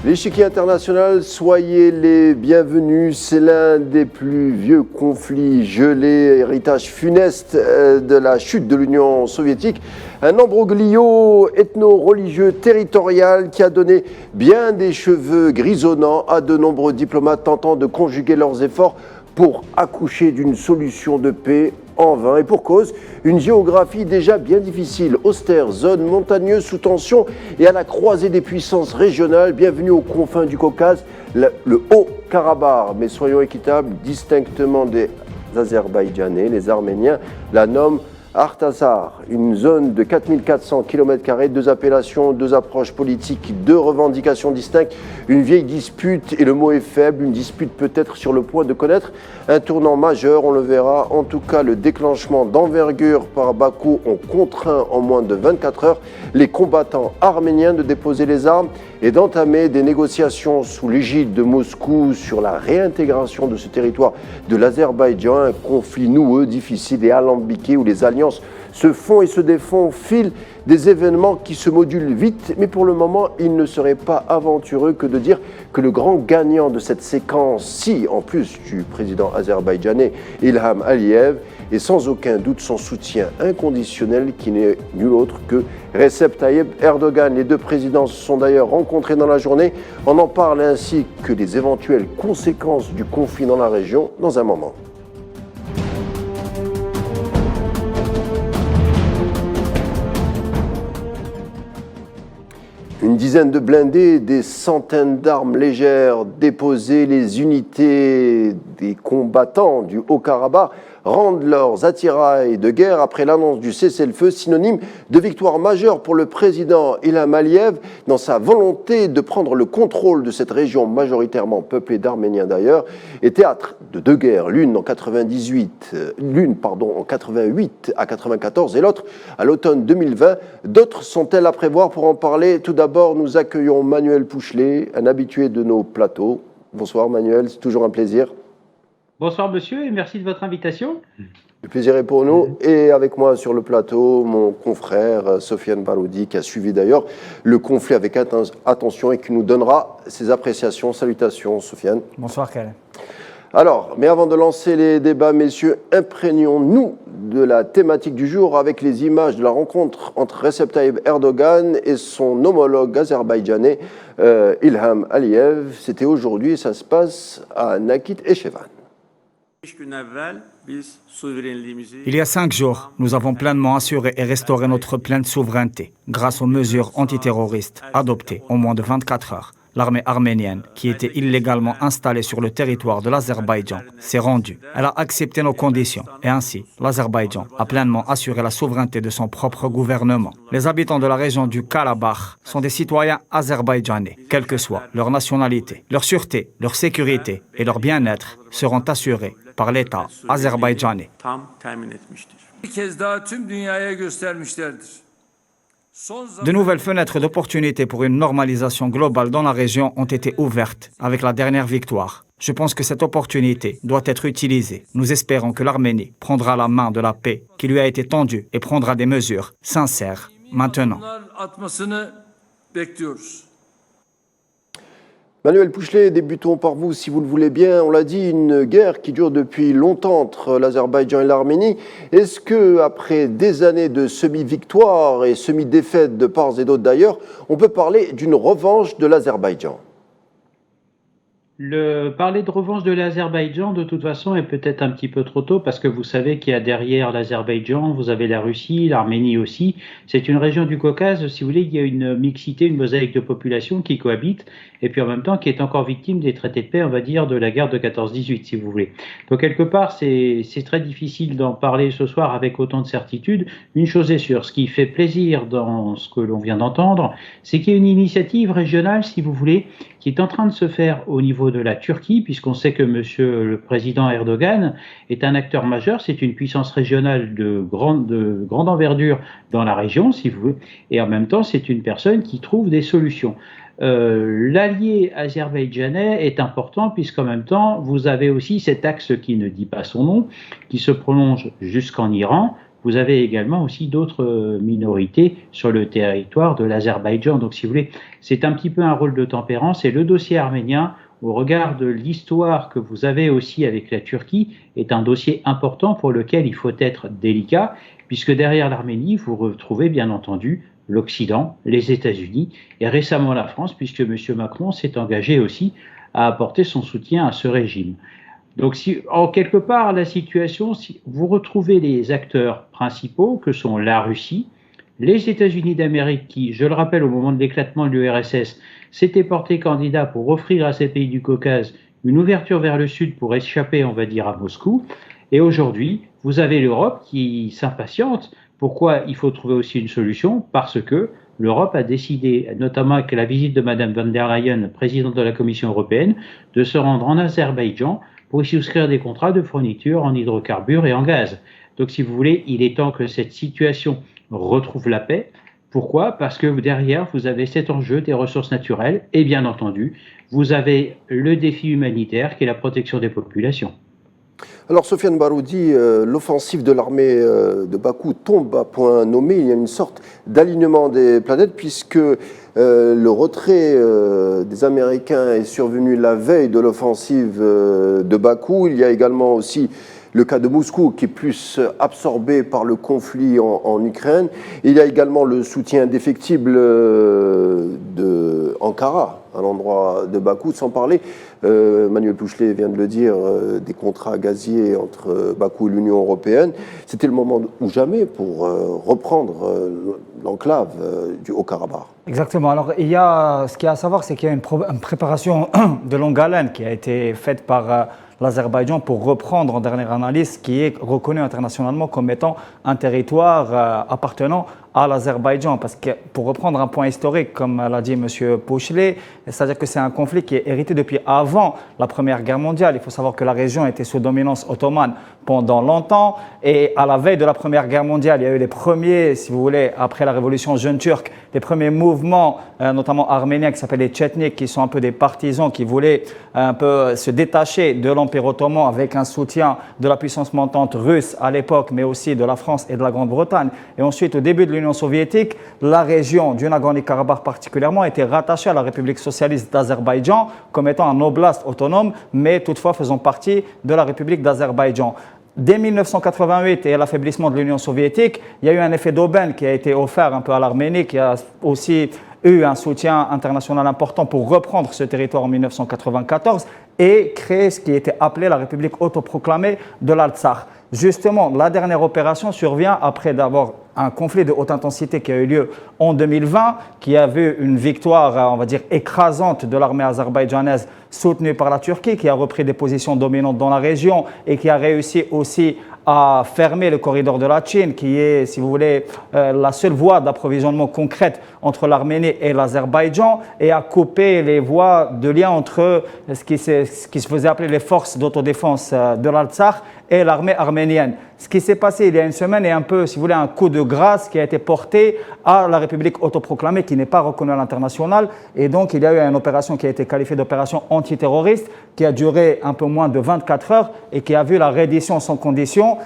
L'échiquier international, soyez les bienvenus. C'est l'un des plus vieux conflits gelés, héritage funeste de la chute de l'Union soviétique. Un embroglio ethno-religieux territorial qui a donné bien des cheveux grisonnants à de nombreux diplomates tentant de conjuguer leurs efforts pour accoucher d'une solution de paix en vain. Et pour cause, une géographie déjà bien difficile, austère, zone montagneuse sous tension et à la croisée des puissances régionales. Bienvenue aux confins du Caucase, le Haut-Karabakh. Mais soyons équitables, distinctement des Azerbaïdjanais, les Arméniens la nomment Artsakh, une zone de 4400 km², deux appellations, deux approches politiques, deux revendications distinctes, une vieille dispute, et le mot est faible, une dispute peut-être sur le point de connaître un tournant majeur, on le verra. En tout cas, le déclenchement d'envergure par Bakou ont contraint en moins de 24 heures les combattants arméniens de déposer les armes et d'entamer des négociations sous l'égide de Moscou sur la réintégration de ce territoire de l'Azerbaïdjan, un conflit noueux, difficile et alambiqué où les alliances se font et se défont au fil des événements qui se modulent vite, mais pour le moment, il ne serait pas aventureux que de dire que le grand gagnant de cette séquence-ci, en plus du président azerbaïdjanais Ilham Aliyev, est sans aucun doute son soutien inconditionnel qui n'est nul autre que Recep Tayyip Erdogan. Les deux présidents se sont d'ailleurs rencontrés dans la journée. On en parle ainsi que les éventuelles conséquences du conflit dans la région dans un moment. Une dizaine de blindés, des centaines d'armes légères déposées, les unités des combattants du Haut-Karabakh rendent leurs attirails de guerre après l'annonce du cessez-le-feu, synonyme de victoire majeure pour le président Ilham Aliyev dans sa volonté de prendre le contrôle de cette région majoritairement peuplée d'Arméniens d'ailleurs, et théâtre de deux guerres, l'une en 88 à 94 et l'autre à l'automne 2020. D'autres sont-elles à prévoir? Pour en parler, tout d'abord, nous accueillons Manuel Pouchelet, un habitué de nos plateaux. Bonsoir Manuel, c'est toujours un plaisir. Bonsoir monsieur et merci de votre invitation. Le plaisir est pour nous. Et avec moi sur le plateau, mon confrère Sofiane Baroudi, qui a suivi d'ailleurs le conflit avec attention et qui nous donnera ses appréciations. Salutations Sofiane. Bonsoir Khaled. Alors, mais avant de lancer les débats, messieurs, imprégnons-nous de la thématique du jour avec les images de la rencontre entre Recep Tayyip Erdogan et son homologue azerbaïdjanais Ilham Aliyev. C'était aujourd'hui et ça se passe à Nakit Echevan. Il y a 5 jours, nous avons pleinement assuré et restauré notre pleine souveraineté grâce aux mesures antiterroristes adoptées en moins de 24 heures. L'armée arménienne, qui était illégalement installée sur le territoire de l'Azerbaïdjan, s'est rendue. Elle a accepté nos conditions et ainsi, l'Azerbaïdjan a pleinement assuré la souveraineté de son propre gouvernement. Les habitants de la région du Karabakh sont des citoyens azerbaïdjanais, quelle que soit leur nationalité. Leur sûreté, leur sécurité et leur bien-être seront assurés par l'État azerbaïdjanais. De nouvelles fenêtres d'opportunité pour une normalisation globale dans la région ont été ouvertes avec la dernière victoire. Je pense que cette opportunité doit être utilisée. Nous espérons que l'Arménie prendra la main de la paix qui lui a été tendue et prendra des mesures sincères maintenant. Manuel Pouchelet, débutons par vous, si vous le voulez bien. On l'a dit, une guerre qui dure depuis longtemps entre l'Azerbaïdjan et l'Arménie. Est-ce que, après des années de semi-victoire et semi-défaite de part et d'autre d'ailleurs, on peut parler d'une revanche de l'Azerbaïdjan ? Parler de revanche de l'Azerbaïdjan, de toute façon, est peut-être un petit peu trop tôt parce que vous savez qu'il y a derrière l'Azerbaïdjan, vous avez la Russie, l'Arménie aussi. C'est une région du Caucase, si vous voulez, il y a une mixité, une mosaïque de populations qui cohabitent et puis en même temps qui est encore victime des traités de paix, on va dire, de la guerre de 14-18, si vous voulez. Donc quelque part, c'est très difficile d'en parler ce soir avec autant de certitude. Une chose est sûre, ce qui fait plaisir dans ce que l'on vient d'entendre, c'est qu'il y a une initiative régionale, si vous voulez, qui est en train de se faire au niveau de la Turquie, puisqu'on sait que monsieur le président Erdogan est un acteur majeur, c'est une puissance régionale de grande envergure dans la région, si vous voulez, et en même temps, c'est une personne qui trouve des solutions. L'allié azerbaïdjanais est important puisqu'en même temps, vous avez aussi cet axe qui ne dit pas son nom, qui se prolonge jusqu'en Iran. vous avez également aussi d'autres minorités sur le territoire de l'Azerbaïdjan. Donc, si vous voulez, c'est un petit peu un rôle de tempérance. Et le dossier arménien, au regard de l'histoire que vous avez aussi avec la Turquie, est un dossier important pour lequel il faut être délicat, puisque derrière l'Arménie, vous retrouvez bien entendu l'Occident, les États-Unis et récemment la France, puisque M. Macron s'est engagé aussi à apporter son soutien à ce régime. Donc, si, en quelque part, la situation, si vous retrouvez les acteurs principaux que sont la Russie, les États-Unis d'Amérique qui, je le rappelle, au moment de l'éclatement de l'URSS, s'étaient portés candidats pour offrir à ces pays du Caucase une ouverture vers le sud pour échapper, on va dire, à Moscou. Et aujourd'hui, vous avez l'Europe qui s'impatiente. Pourquoi il faut trouver aussi une solution? Parce que l'Europe a décidé, notamment avec la visite de Mme von der Leyen, présidente de la Commission européenne, de se rendre en Azerbaïdjan pour y souscrire des contrats de fourniture en hydrocarbures et en gaz. Donc, si vous voulez, il est temps que cette situation retrouve la paix. Pourquoi? Parce que derrière, vous avez cet enjeu des ressources naturelles et bien entendu, vous avez le défi humanitaire qui est la protection des populations. Alors, Sofiane Baroudi, l'offensive de l'armée de Bakou tombe à point nommé. Il y a une sorte d'alignement des planètes puisque le retrait des Américains est survenu la veille de l'offensive de Bakou. Il y a également aussi le cas de Moscou qui est plus absorbé par le conflit en Ukraine. Il y a également le soutien indéfectible d'Ankara à l'endroit de Bakou, sans parler, Manuel Pouchelet vient de le dire, des contrats gaziers entre Bakou et l'Union européenne. C'était le moment ou jamais pour reprendre l'enclave du Haut-Karabakh. Exactement. Alors, ce qu'il y a à savoir, c'est qu'il y a une préparation de longue haleine qui a été faite par l'Azerbaïdjan pour reprendre en dernière analyse, qui est reconnu internationalement comme étant un territoire appartenant à l'Azerbaïdjan. Parce que pour reprendre un point historique, comme l'a dit M. Pouchelet, c'est-à-dire que c'est un conflit qui est hérité depuis avant la Première Guerre mondiale. Il faut savoir que la région était sous dominance ottomane pendant longtemps et à la veille de la Première Guerre mondiale, il y a eu les premiers, si vous voulez, après la révolution jeune turque, les premiers mouvements, notamment arméniens, qui s'appellent les Tchétniks, qui sont un peu des partisans qui voulaient un peu se détacher de l'Empire ottoman avec un soutien de la puissance montante russe à l'époque, mais aussi de la France et de la Grande-Bretagne. Et ensuite, au début de l'Union soviétique, la région du Nagorno-Karabakh particulièrement était rattachée à la République socialiste d'Azerbaïdjan comme étant un oblast autonome, mais toutefois faisant partie de la République d'Azerbaïdjan. Dès 1988 et l'affaiblissement de l'Union soviétique, il y a eu un effet d'aubaine qui a été offert un peu à l'Arménie, qui a aussi eu un soutien international important pour reprendre ce territoire en 1994 et créer ce qui était appelé la République autoproclamée de l'Artsakh. Justement, la dernière opération survient après d'avoir un conflit de haute intensité qui a eu lieu en 2020, qui a vu une victoire, on va dire, écrasante de l'armée azerbaïdjanaise soutenue par la Turquie, qui a repris des positions dominantes dans la région et qui a réussi aussi à fermer le corridor de la Chine, qui est, si vous voulez, la seule voie d'approvisionnement concrète entre l'Arménie et l'Azerbaïdjan, et à couper les voies de lien entre ce qui se faisait appeler les forces d'autodéfense de l'Artsakh et l'armée arménienne. Ce qui s'est passé il y a une semaine est un peu, si vous voulez, un coup de grâce qui a été porté à la République autoproclamée qui n'est pas reconnue à l'international. Et donc, il y a eu une opération qui a été qualifiée d'opération antiterroriste qui a duré un peu moins de 24 heures et qui a vu la reddition sans condition,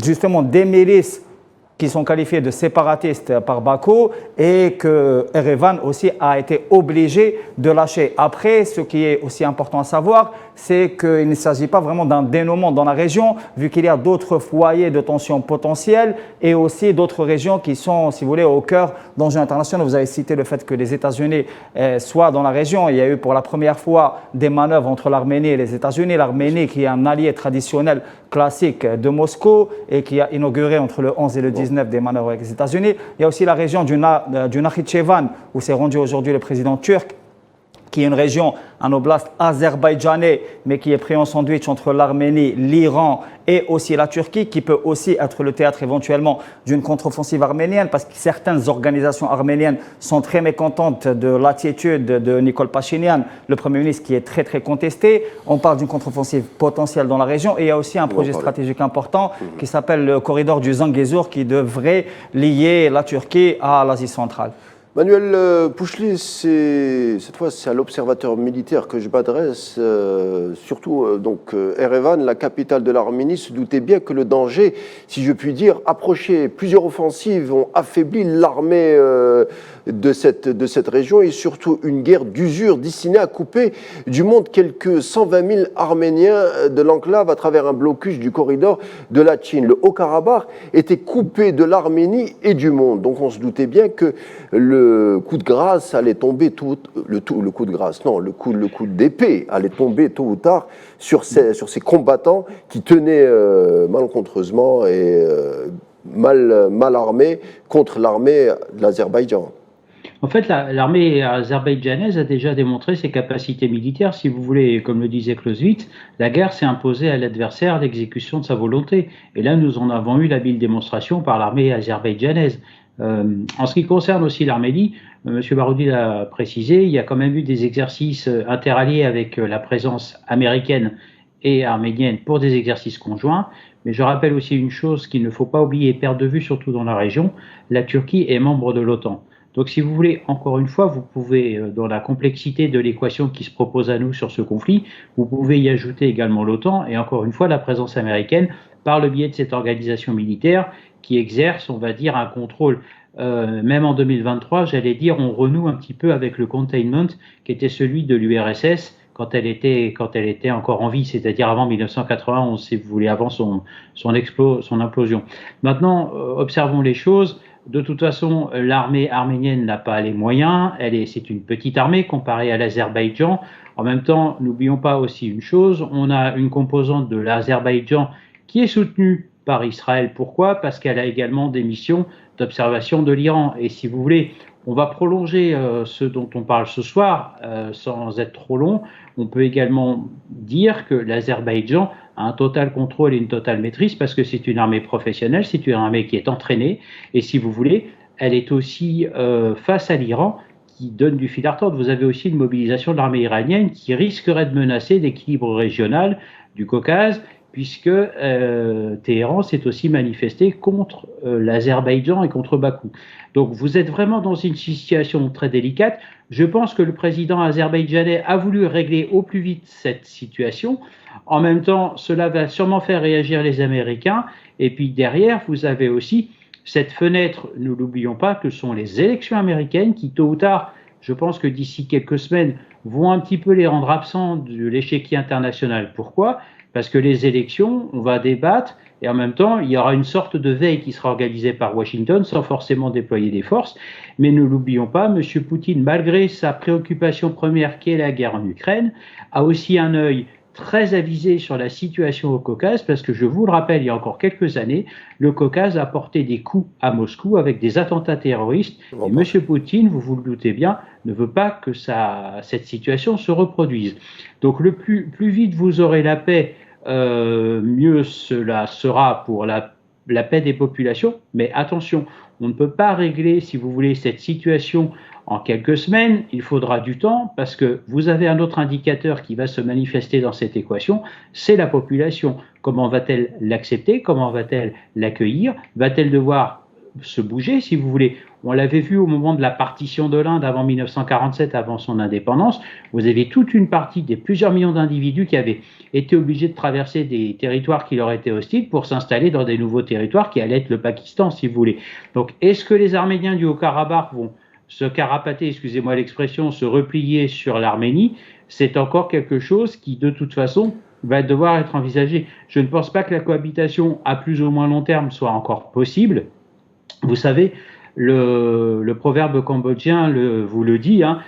justement, des milices qui sont qualifiés de séparatistes par Bakou et que Erevan aussi a été obligé de lâcher. Après, ce qui est aussi important à savoir, c'est qu'il ne s'agit pas vraiment d'un dénouement dans la région, vu qu'il y a d'autres foyers de tension potentiels et aussi d'autres régions qui sont, si vous voulez, au cœur d'enjeux internationaux. Vous avez cité le fait que les États-Unis soient dans la région. Il y a eu pour la première fois des manœuvres entre l'Arménie et les États-Unis. L'Arménie, qui est un allié traditionnel classique de Moscou et qui a inauguré entre le 11 et le 19 des manœuvres avec les États-Unis. Il y a aussi la région du Nakhichevan, où s'est rendu aujourd'hui le président turc, qui est une région, un oblast azerbaïdjanais, mais qui est pris en sandwich entre l'Arménie, l'Iran et aussi la Turquie, qui peut aussi être le théâtre éventuellement d'une contre-offensive arménienne, parce que certaines organisations arméniennes sont très mécontentes de l'attitude de Nikol Pachinian, le Premier ministre, qui est très très contesté. On parle d'une contre-offensive potentielle dans la région, et il y a aussi un projet stratégique important qui s'appelle le corridor du Zangezur, qui devrait lier la Turquie à l'Asie centrale. Manuel Pouchely, cette fois c'est à l'observateur militaire que je m'adresse, surtout donc Erevan, la capitale de l'Arménie, se doutait bien que le danger, si je puis dire, approchait. Plusieurs offensives ont affaibli l'armée de cette région et surtout une guerre d'usure destinée à couper du monde quelques 120 000 Arméniens de l'enclave à travers un blocus du corridor de Latchine. Le Haut-Karabakh était coupé de l'Arménie et du monde, donc on se doutait bien que le coup de grâce allait tomber le coup d'épée allait tomber tôt ou tard sur ces combattants qui tenaient malencontreusement et mal armés contre l'armée de l'Azerbaïdjan. En fait, l'armée azerbaïdjanaise a déjà démontré ses capacités militaires. Si vous voulez, comme le disait Clausewitz, la guerre s'est imposée à l'adversaire l'exécution de sa volonté. Et là, nous en avons eu l'habile démonstration par l'armée azerbaïdjanaise. En ce qui concerne aussi l'Arménie, M. Baroudi l'a précisé, il y a quand même eu des exercices interalliés avec la présence américaine et arménienne pour des exercices conjoints. Mais je rappelle aussi une chose qu'il ne faut pas oublier et perdre de vue, surtout dans la région, la Turquie est membre de l'OTAN. Donc si vous voulez, encore une fois, vous pouvez, dans la complexité de l'équation qui se propose à nous sur ce conflit, vous pouvez y ajouter également l'OTAN et encore une fois la présence américaine par le biais de cette organisation militaire qui exerce, on va dire, un contrôle. Même en 2023, j'allais dire, on renoue un petit peu avec le containment qui était celui de l'URSS quand elle était encore en vie, c'est-à-dire avant 1991, si vous voulez, avant son implosion. Maintenant, observons les choses. De toute façon, l'armée arménienne n'a pas les moyens. C'est une petite armée comparée à l'Azerbaïdjan. En même temps, n'oublions pas aussi une chose, on a une composante de l'Azerbaïdjan qui est soutenue par Israël. Pourquoi ? Parce qu'elle a également des missions d'observation de l'Iran. Et si vous voulez, on va prolonger ce dont on parle ce soir sans être trop long. On peut également dire que l'Azerbaïdjan a un total contrôle et une totale maîtrise parce que c'est une armée professionnelle, c'est une armée qui est entraînée. Et si vous voulez, elle est aussi face à l'Iran qui donne du fil à retordre. Vous avez aussi une mobilisation de l'armée iranienne qui risquerait de menacer l'équilibre régional du Caucase puisque Téhéran s'est aussi manifesté contre l'Azerbaïdjan et contre Bakou. Donc vous êtes vraiment dans une situation très délicate. Je pense que le président azerbaïdjanais a voulu régler au plus vite cette situation. En même temps, cela va sûrement faire réagir les Américains. Et puis derrière, vous avez aussi cette fenêtre, ne l'oublions pas, que sont les élections américaines qui, tôt ou tard, je pense que d'ici quelques semaines, vont un petit peu les rendre absents de l'échiquier international. Pourquoi ? Parce que les élections, on va débattre et en même temps, il y aura une sorte de veille qui sera organisée par Washington sans forcément déployer des forces. Mais ne l'oublions pas, M. Poutine, malgré sa préoccupation première qui est la guerre en Ukraine, a aussi un œil très avisé sur la situation au Caucase parce que je vous le rappelle, il y a encore quelques années, le Caucase a porté des coups à Moscou avec des attentats terroristes et M. Poutine, vous le doutez bien, ne veut pas que cette situation se reproduise. Donc plus vite vous aurez la paix, mieux cela sera pour la paix des populations. Mais attention, on ne peut pas régler, si vous voulez, cette situation en quelques semaines. Il faudra du temps parce que vous avez un autre indicateur qui va se manifester dans cette équation, c'est la population. Comment va-t-elle l'accepter ? Comment va-t-elle l'accueillir ? Va-t-elle devoir se bouger, si vous voulez ? On l'avait vu au moment de la partition de l'Inde avant 1947, avant son indépendance. Vous avez toute une partie des plusieurs millions d'individus qui avaient été obligés de traverser des territoires qui leur étaient hostiles pour s'installer dans des nouveaux territoires qui allaient être le Pakistan, si vous voulez. Donc, est-ce que les Arméniens du Haut-Karabakh vont se carapater, excusez-moi l'expression, se replier sur l'Arménie ? C'est encore quelque chose qui, de toute façon, va devoir être envisagé. Je ne pense pas que la cohabitation à plus ou moins long terme soit encore possible. Vous savez, le proverbe cambodgien vous le dit, hein,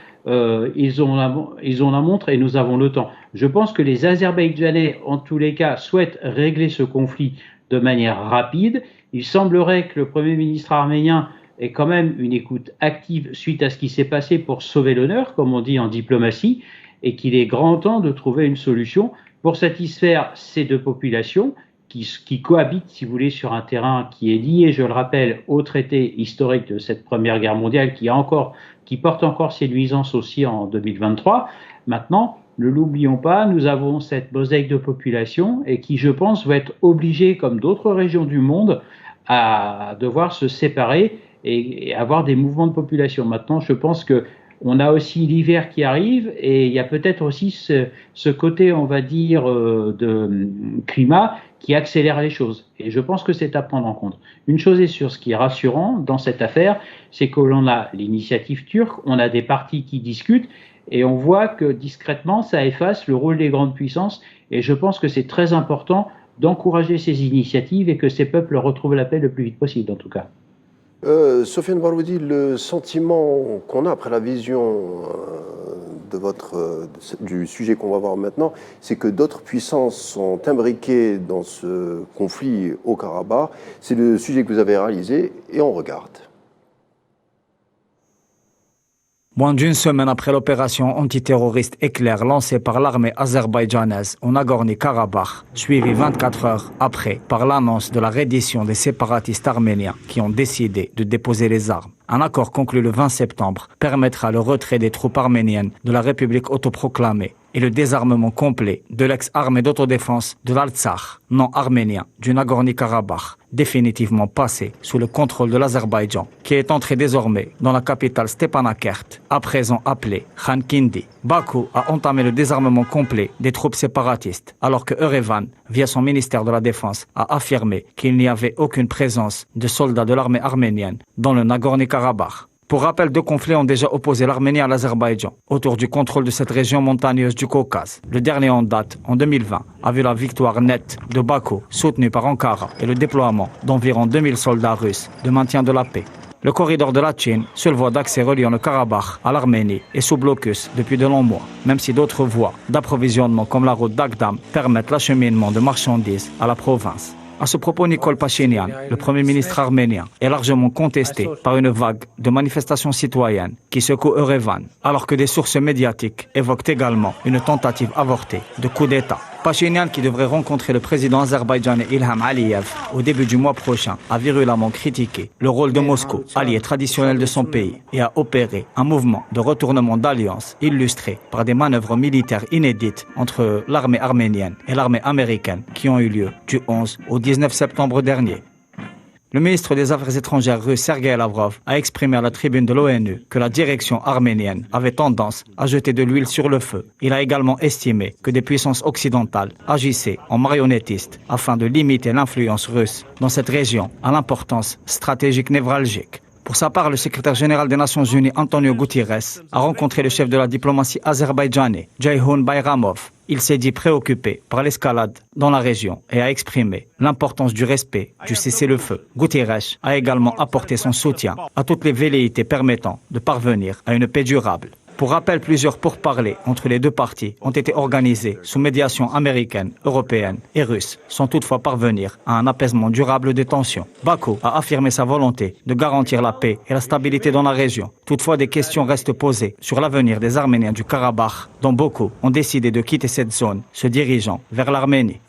ils ont la montre et nous avons le temps. Je pense que les Azerbaïdjanais, en tous les cas, souhaitent régler ce conflit de manière rapide. Il semblerait que le Premier ministre arménien ait quand même une écoute active suite à ce qui s'est passé pour sauver l'honneur, comme on dit en diplomatie, et qu'il est grand temps de trouver une solution pour satisfaire ces deux populations qui cohabitent, si vous voulez, sur un terrain qui est lié, je le rappelle, au traité historique de cette Première Guerre mondiale qui porte encore ses nuisances aussi en 2023. Maintenant, ne l'oublions pas, nous avons cette mosaïque de population et qui, je pense, va être obligée, comme d'autres régions du monde, à devoir se séparer et avoir des mouvements de population. Maintenant, je pense que on a aussi l'hiver qui arrive et il y a peut-être aussi ce côté, on va dire, de climat qui accélère les choses. Et je pense que c'est à prendre en compte. Une chose est sûre, ce qui est rassurant dans cette affaire, c'est que l'on a l'initiative turque, on a des partis qui discutent et on voit que discrètement, ça efface le rôle des grandes puissances. Et je pense que c'est très important d'encourager ces initiatives et que ces peuples retrouvent la paix le plus vite possible, en tout cas. Sofiane Baroudi, le sentiment qu'on a après la vision du sujet qu'on va voir maintenant, c'est que d'autres puissances sont imbriquées dans ce conflit au Karabakh. C'est le sujet que vous avez réalisé et on regarde. Moins d'une semaine après l'opération antiterroriste Éclair lancée par l'armée azerbaïdjanaise au Nagorno-Karabakh, suivie 24 heures après par l'annonce de la reddition des séparatistes arméniens qui ont décidé de déposer les armes. Un accord conclu le 20 septembre permettra le retrait des troupes arméniennes de la République autoproclamée et le désarmement complet de l'ex-armée d'autodéfense de l'Artsakh, non arménien, du Nagorno-Karabakh, définitivement passé sous le contrôle de l'Azerbaïdjan, qui est entré désormais dans la capitale Stepanakert, à présent appelée Khankindi. Bakou a entamé le désarmement complet des troupes séparatistes, alors que Erevan, via son ministère de la Défense, a affirmé qu'il n'y avait aucune présence de soldats de l'armée arménienne dans le Nagorno-Karabakh. Pour rappel, deux conflits ont déjà opposé l'Arménie à l'Azerbaïdjan autour du contrôle de cette région montagneuse du Caucase. Le dernier en date, en 2020, a vu la victoire nette de Bakou, soutenue par Ankara, et le déploiement d'environ 2000 soldats russes de maintien de la paix. Le corridor de Latchin, seule voie d'accès reliant le Karabakh à l'Arménie, est sous blocus depuis de longs mois, même si d'autres voies d'approvisionnement comme la route d'Agdam permettent l'acheminement de marchandises à la province. À ce propos, Nikol Pachinian, le Premier ministre arménien, est largement contesté par une vague de manifestations citoyennes qui secouent Erevan, alors que des sources médiatiques évoquent également une tentative avortée de coup d'État. Pachinian, qui devrait rencontrer le président azerbaïdjanais Ilham Aliyev au début du mois prochain, a virulemment critiqué le rôle de Moscou, allié traditionnel de son pays, et a opéré un mouvement de retournement d'alliance illustré par des manœuvres militaires inédites entre l'armée arménienne et l'armée américaine qui ont eu lieu du 11 au 19 septembre dernier. Le ministre des Affaires étrangères russe Sergei Lavrov a exprimé à la tribune de l'ONU que la direction arménienne avait tendance à jeter de l'huile sur le feu. Il a également estimé que des puissances occidentales agissaient en marionnettistes afin de limiter l'influence russe dans cette région à l'importance stratégique névralgique. Pour sa part, le secrétaire général des Nations Unies, Antonio Guterres, a rencontré le chef de la diplomatie azerbaïdjanais, Ceyhun Bayramov. Il s'est dit préoccupé par l'escalade dans la région et a exprimé l'importance du respect du cessez-le-feu. Guterres a également apporté son soutien à toutes les velléités permettant de parvenir à une paix durable. Pour rappel, plusieurs pourparlers entre les deux parties ont été organisés sous médiation américaine, européenne et russe, sans toutefois parvenir à un apaisement durable des tensions. Bakou a affirmé sa volonté de garantir la paix et la stabilité dans la région. Toutefois, des questions restent posées sur l'avenir des Arméniens du Karabakh, dont beaucoup ont décidé de quitter cette zone, se dirigeant vers l'Arménie.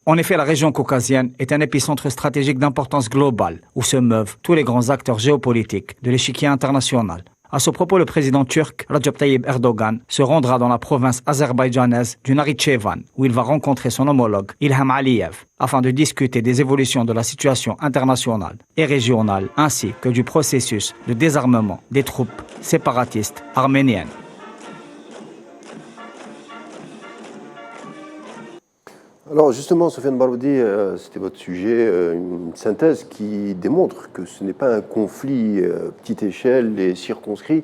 En effet, la région caucasienne est un épicentre stratégique d'importance globale, où se meuvent tous les grands acteurs géopolitiques de l'échiquier international. À ce propos, le président turc Recep Tayyip Erdogan se rendra dans la province azerbaïdjanaise du Nakhitchevan, où il va rencontrer son homologue Ilham Aliyev, afin de discuter des évolutions de la situation internationale et régionale, ainsi que du processus de désarmement des troupes séparatistes arméniennes. Alors justement, Sofiane Baroudi, c'était votre sujet, une synthèse qui démontre que ce n'est pas un conflit petite échelle et circonscrit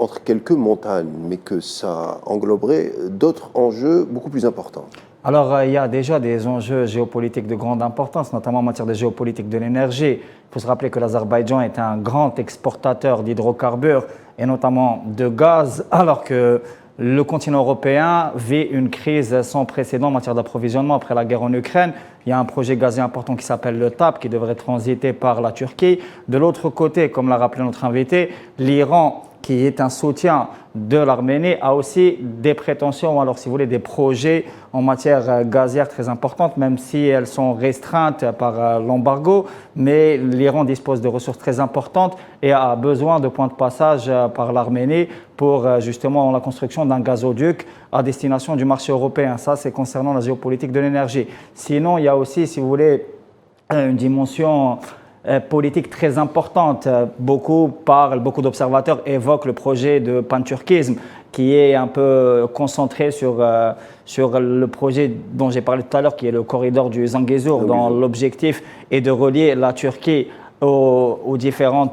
entre quelques montagnes, mais que ça engloberait d'autres enjeux beaucoup plus importants. Alors, il y a déjà des enjeux géopolitiques de grande importance, notamment en matière de géopolitique de l'énergie. Il faut se rappeler que l'Azerbaïdjan est un grand exportateur d'hydrocarbures et notamment de gaz, alors que le continent européen vit une crise sans précédent en matière d'approvisionnement après la guerre en Ukraine. Il y a un projet gazier important qui s'appelle le TAP qui devrait transiter par la Turquie. De l'autre côté, comme l'a rappelé notre invité, l'Iran, qui est un soutien de l'Arménie, a aussi des prétentions, ou alors si vous voulez des projets en matière gazière très importantes, même si elles sont restreintes par l'embargo. Mais l'Iran dispose de ressources très importantes et a besoin de points de passage par l'Arménie pour justement la construction d'un gazoduc à destination du marché européen. Ça, c'est concernant la géopolitique de l'énergie. Sinon, il y a aussi, si vous voulez, une dimension politique très importante. Beaucoup d'observateurs évoquent le projet de panturquisme qui est un peu concentré sur le projet dont j'ai parlé tout à l'heure, qui est le corridor du Zangezur, dont l'objectif est de relier la Turquie aux différents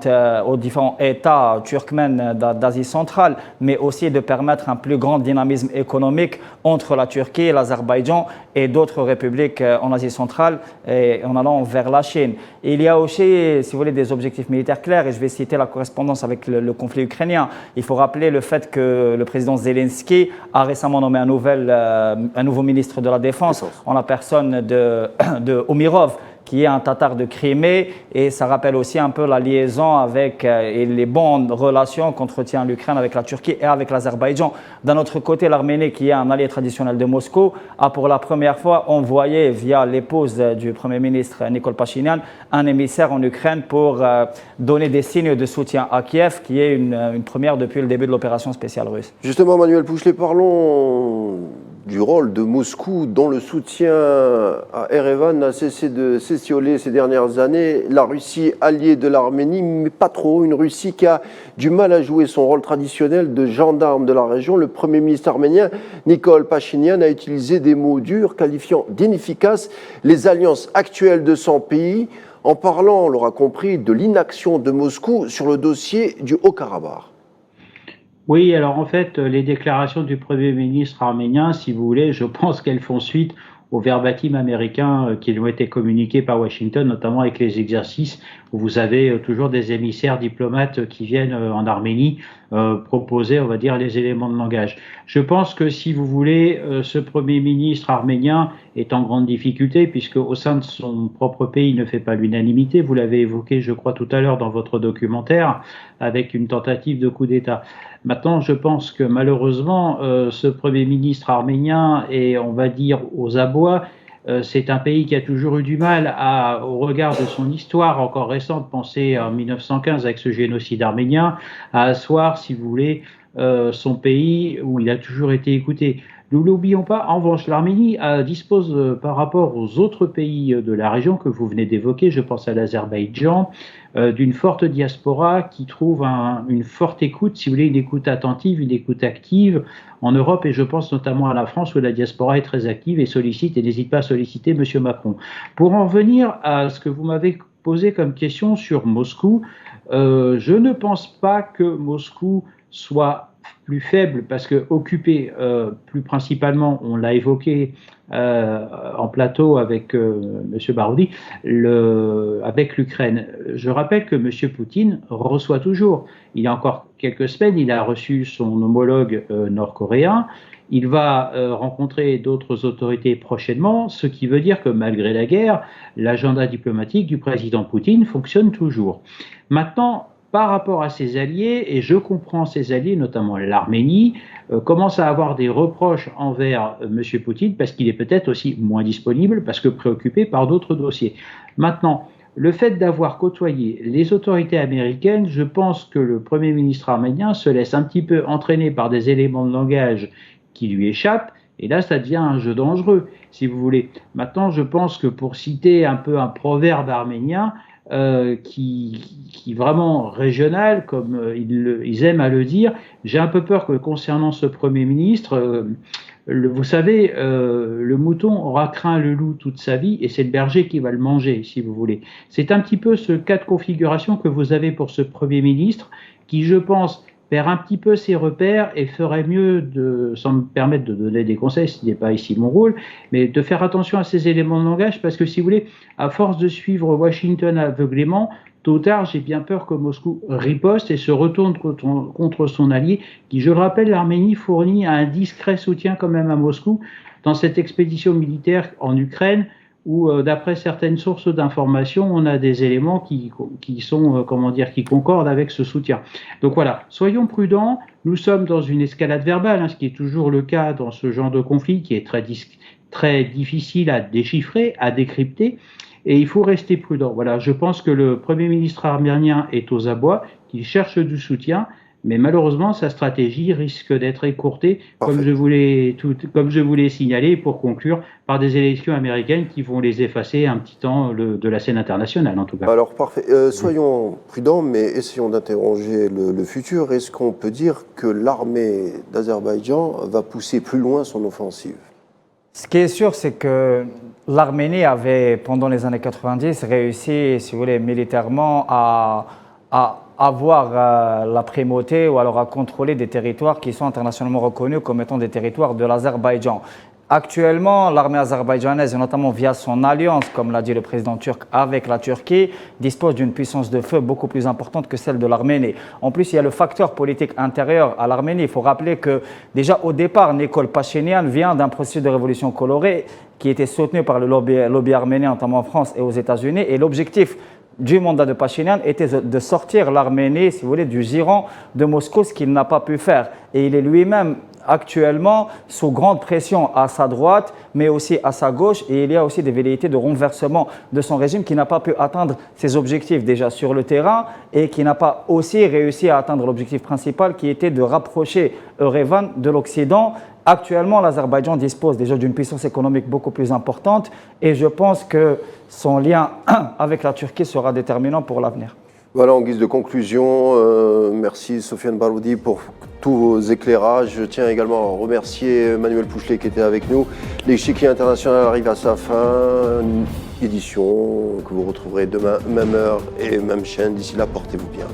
États turkmènes d'Asie centrale, mais aussi de permettre un plus grand dynamisme économique entre la Turquie, l'Azerbaïdjan et d'autres républiques en Asie centrale, et en allant vers la Chine. Et il y a aussi, si vous voulez, des objectifs militaires clairs, et je vais citer la correspondance avec le conflit ukrainien. Il faut rappeler le fait que le président Zelensky a récemment nommé un nouveau ministre de la Défense en la personne de Omirov, qui est un Tatar de Crimée, et ça rappelle aussi un peu la liaison avec et les bonnes relations qu'entretient l'Ukraine avec la Turquie et avec l'Azerbaïdjan. D'un autre côté, l'Arménie, qui est un allié traditionnel de Moscou, a pour la première fois envoyé via l'épouse du Premier ministre Nikol Pachinian un émissaire en Ukraine pour donner des signes de soutien à Kiev, qui est une première depuis le début de l'opération spéciale russe. Justement, Manuel Pouchelet, parlons du rôle de Moscou, dont le soutien à Erevan n'a cessé de s'étioler ces dernières années. La Russie alliée de l'Arménie, mais pas trop, une Russie qui a du mal à jouer son rôle traditionnel de gendarme de la région. Le Premier ministre arménien, Nikol Pachinian, a utilisé des mots durs, qualifiant d'inefficaces les alliances actuelles de son pays, en parlant, on l'aura compris, de l'inaction de Moscou sur le dossier du Haut-Karabakh. Oui, alors en fait, les déclarations du Premier ministre arménien, si vous voulez, je pense qu'elles font suite aux verbatim américains qui ont été communiqués par Washington, notamment avec les exercices où vous avez toujours des émissaires diplomates qui viennent en Arménie proposer, on va dire, les éléments de langage. Je pense que, si vous voulez, ce Premier ministre arménien est en grande difficulté, puisque au sein de son propre pays, il ne fait pas l'unanimité. Vous l'avez évoqué, je crois, tout à l'heure dans votre documentaire, avec une tentative de coup d'État. Maintenant, je pense que malheureusement, ce Premier ministre arménien est, on va dire, aux abois. C'est un pays qui a toujours eu du mal, au regard de son histoire encore récente, pensée en 1915 avec ce génocide arménien, à asseoir, si vous voulez, son pays où il a toujours été écouté. Nous n'oublions pas, en revanche, l'Arménie dispose par rapport aux autres pays de la région que vous venez d'évoquer, je pense à l'Azerbaïdjan, d'une forte diaspora qui trouve une forte écoute, si vous voulez, une écoute attentive, une écoute active en Europe, et je pense notamment à la France où la diaspora est très active et sollicite et n'hésite pas à solliciter M. Macron. Pour en revenir à ce que vous m'avez posé comme question sur Moscou, je ne pense pas que Moscou soit plus faible, parce que occupé plus principalement, on l'a évoqué en plateau avec M. Baroudi, avec l'Ukraine. Je rappelle que M. Poutine reçoit toujours. Il y a encore quelques semaines, il a reçu son homologue nord-coréen. Il va rencontrer d'autres autorités prochainement, ce qui veut dire que malgré la guerre, l'agenda diplomatique du président Poutine fonctionne toujours. Maintenant, par rapport à ses alliés, et je comprends ses alliés, notamment l'Arménie, commence à avoir des reproches envers M. Poutine, parce qu'il est peut-être aussi moins disponible, parce que préoccupé par d'autres dossiers. Maintenant, le fait d'avoir côtoyé les autorités américaines, je pense que le Premier ministre arménien se laisse un petit peu entraîner par des éléments de langage qui lui échappent, et là, ça devient un jeu dangereux, si vous voulez. Maintenant, je pense que, pour citer un peu un proverbe arménien, qui vraiment régional, comme ils aiment à le dire, j'ai un peu peur que, concernant ce Premier ministre, vous savez, le mouton aura craint le loup toute sa vie, et c'est le berger qui va le manger, si vous voulez. C'est un petit peu ce cas de configuration que vous avez pour ce Premier ministre, qui, je pense, perd un petit peu ses repères et ferait mieux, sans me permettre de donner des conseils, ce n'est pas ici mon rôle, mais de faire attention à ces éléments de langage, parce que, si vous voulez, à force de suivre Washington aveuglément, tôt ou tard, j'ai bien peur que Moscou riposte et se retourne contre son allié, qui, je le rappelle, l'Arménie fournit un discret soutien quand même à Moscou dans cette expédition militaire en Ukraine, où, d'après certaines sources d'information, on a des éléments qui sont, qui concordent avec ce soutien. Donc voilà, soyons prudents. Nous sommes dans une escalade verbale, ce qui est toujours le cas dans ce genre de conflit, qui est très difficile à déchiffrer, à décrypter, et il faut rester prudent. Voilà, je pense que le Premier ministre arménien est aux abois, qu'il cherche du soutien, Mais malheureusement, sa stratégie risque d'être écourtée, comme je vous l'ai signalé, pour conclure, par des élections américaines qui vont les effacer un petit temps de la scène internationale, en tout cas. Alors, parfait. Soyons prudents, mais essayons d'interroger le futur. Est-ce qu'on peut dire que l'armée d'Azerbaïdjan va pousser plus loin son offensive? Ce qui est sûr, c'est que l'Arménie avait, pendant les années 90, réussi, si vous voulez, militairement à avoir la primauté ou alors à contrôler des territoires qui sont internationalement reconnus comme étant des territoires de l'Azerbaïdjan. Actuellement, l'armée azerbaïdjanaise, et notamment via son alliance, comme l'a dit le président turc, avec la Turquie, dispose d'une puissance de feu beaucoup plus importante que celle de l'Arménie. En plus, il y a le facteur politique intérieur à l'Arménie. Il faut rappeler que déjà au départ, Nikol Pachinian vient d'un processus de révolution colorée qui était soutenu par le lobby arménien, notamment en France et aux États-Unis. Et l'objectif du mandat de Pachinian était de sortir l'Arménie, si vous voulez, du giron de Moscou, ce qu'il n'a pas pu faire. Et il est lui-même actuellement sous grande pression à sa droite, mais aussi à sa gauche, et il y a aussi des velléités de renversement de son régime qui n'a pas pu atteindre ses objectifs déjà sur le terrain et qui n'a pas aussi réussi à atteindre l'objectif principal qui était de rapprocher Erevan de l'Occident. Actuellement, l'Azerbaïdjan dispose déjà d'une puissance économique beaucoup plus importante et je pense que son lien avec la Turquie sera déterminant pour l'avenir. Voilà, en guise de conclusion, merci Sofiane Baroudi pour tous vos éclairages. Je tiens également à remercier Manuel Pouchelet qui était avec nous. L'échiquier international arrive à sa fin, une édition que vous retrouverez demain, même heure et même chaîne. D'ici là, portez-vous bien.